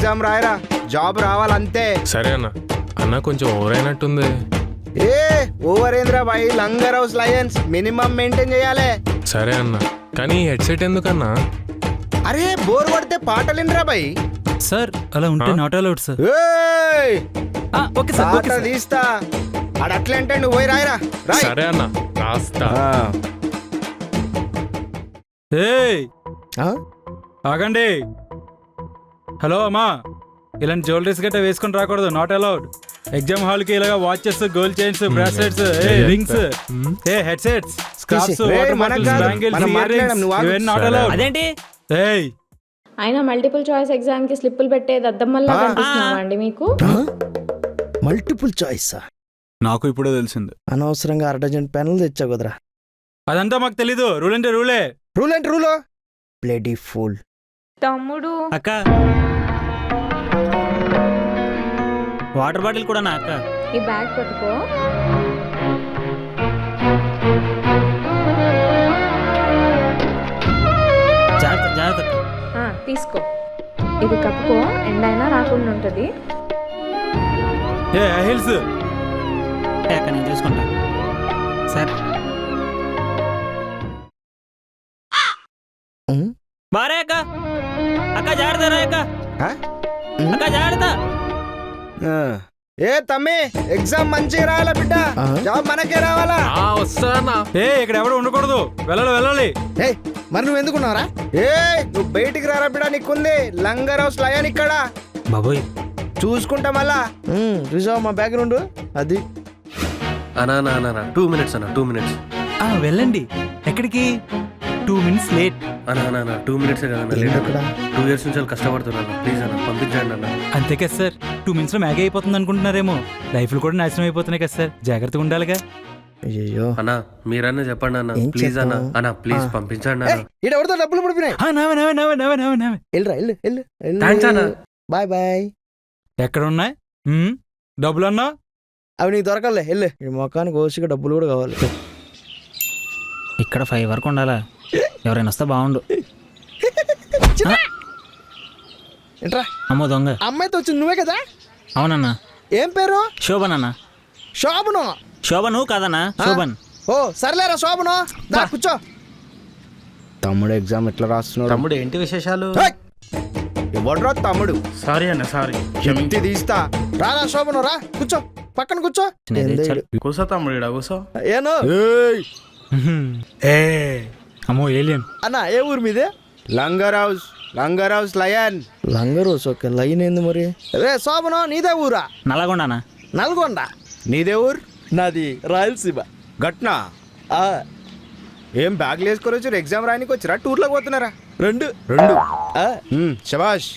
Exam రాయరా, job రావాలంతే. సరే అన్న. అన్న కొంచెం ఓవర్ అయినట్టుంది. ఏ ఓవర్ ఏంద్రా బాయ్, Langar House lions minimum maintain చేయాలి. సరే అన్న, కానీ హెడ్సెట్ ఎందుకన్నా? అరే బోర్ కొడితే పాటలేనరా బాయ్. సార్ అలా ఉంటే నాట్ అలౌడ్ సార్. ఏయ్ ఓకే సార్, ఓకే పాట సార్. తీస్తా. ఆడు అట్లా అంటే నువ్వు పోయి రాయరా, రాయ్. సరే అన్న, రాస్తా. ఏయ్ ఆగండి. హలో అమ్మా, ఇలాంటి జ్యువెలరీస్ గట్రా వేసుకొని రాకూడదు, నాట్ అలౌడ్. ఎగ్జామ్ హాల్ కి ఇలాగా watches, gold chains, bracelets, rings, headsets, scarfs, water bottles, bangles, ear rings ఇవన్నీ నాట్ అలౌడ్. అదేంటి? ఏయ్ అయినా మల్టిపుల్ చాయిస్ ఎగ్జామ్ కి స్లిప్పులు పెట్టేది అద్దమ్మల్లా కనిపిస్తున్నావా అండి మీకు? మల్టిపుల్ చాయిస్ నాకు ఇప్పుడే తెలిసింది. అనవసరంగా 1 డజన్ పెన్నులు తెచ్చా కుదరా. అదంతా మాకు తెలీదు. రూల్ అంటే రూలే. రూల్ అంటే రూల్. Bloody fool. తమ్ముడు అక్క వాటర్ బాటిల్ కూడా నా అక్క. ఈ బ్యాగ్ పట్టుకో. జాగ్రత్త జాగ్రత్త. తీసుకో, ఇది కప్పుకో, ఎండైనా రాకుండా ఉంటది. ఏ హిల్స్ అక్క నేను చూసుకుంటా. సార్ బారే అక్క. అక్క జాగ్రత్త రా అక్క. అక్క జాగ్రత్త. ఏ తమ్మి, ఎగ్జామ్ మంచిగా రాయాలా బిడ్డ, జాబ్ మనకే రావాలా. వస్తానా? ఏ ఇక్కడ ఎవరు ఉండకూడదు, వెళ్ళాలి. ఏ మరి నువ్వు ఎందుకున్నావురా? ఏ నువ్వు బయటికి రారా బిడ్డ, నీకుంది లంగర్ హౌస్ లయన్ ఇక్కడ. బాబోయ్ చూసుకుంటా మళ్ళా. చూసావు మా బ్యాక్గ్రౌండ్ అది. అన్నా 2 minutes అన్న, 2 minutes. వెళ్ళండి. ఎక్కడికి? 2 minutes లేట్. అన్నా 2 minutes కదా అన్న, లేట్ అక్కడ. 2 years నుంచి కష్టపడుతున్నాను, ప్లీజ్ అన్న పంపించండి అన్న. అంతే కదా సార్, 2 minutes లో మ్యాగీ అయిపోతుంది అనుకుంటున్నారేమో. లైఫ్లు కూడా నాశనం అయిపోతున్నాయి కదా సార్, జాగ్రత్తగా ఉండాలిగా. అయ్యో అన్న మీరన్నా చెప్పండి అన్న, ఏం ప్లీజ్ అన్న. చెప్పావు? అన్న ప్లీజ్ పంపించండి అన్న. ఎవరితో డబ్బులు పడిపోయినాయి. వెళ్ళరా థ్యాంక్స్ అన్న. Bye bye. ఎక్కడ ఉన్నాయి డబ్బులు అన్నా? అవి నీకు దొరకలే, వెళ్ళు. ఈ మొఖానికి ఓసిగా డబ్బులు కూడా కావాలి. ఇక్కడ 5 వరకు ఉండాలా? ఎవరైనా వస్తే బాగుండు. ఏంట్రా అమ్మో దొంగ. అమ్మాయితో వచ్చింది నువ్వే కదా? అవునన్నా. ఏం పేరు? శోభన్ అన్న. శోభను. శోభను కాదన్నా, శోభన్. ఓ సర్లేరా శోభను, దా కూర్చో. తమ్ముడు ఎగ్జామ్ ఎట్లా రాస్తున్నాడు? తమ్ముడు ఏంటి విశేషాలు? ఎవడ్రా తమ్ముడు? సారీ అన్న, సారీ. చెప్తి తీస్తా. రారా శోభను, రా కూర్చో, పక్కన కూర్చో. కూసో తమ్ముడు, ఈడ కూసో. ఏను అమ్మో ఏలియన్. అన్న ఏ ఊరు మీదే? Langar house lion. Langar house okay, line ఏంది మరి? రే శోభను, నీదే ఊరా? నల్లగొండనా? నల్గొండ. నీదే ఊరు? నాది రాయలసీమ. గట్నా? ఏం బ్యాగ్లు వేసుకొని వచ్చారు, ఎగ్జామ్ రాయనికి వచ్చిరా, టూర్లోకి పోతున్నారా? 2 శబాష్.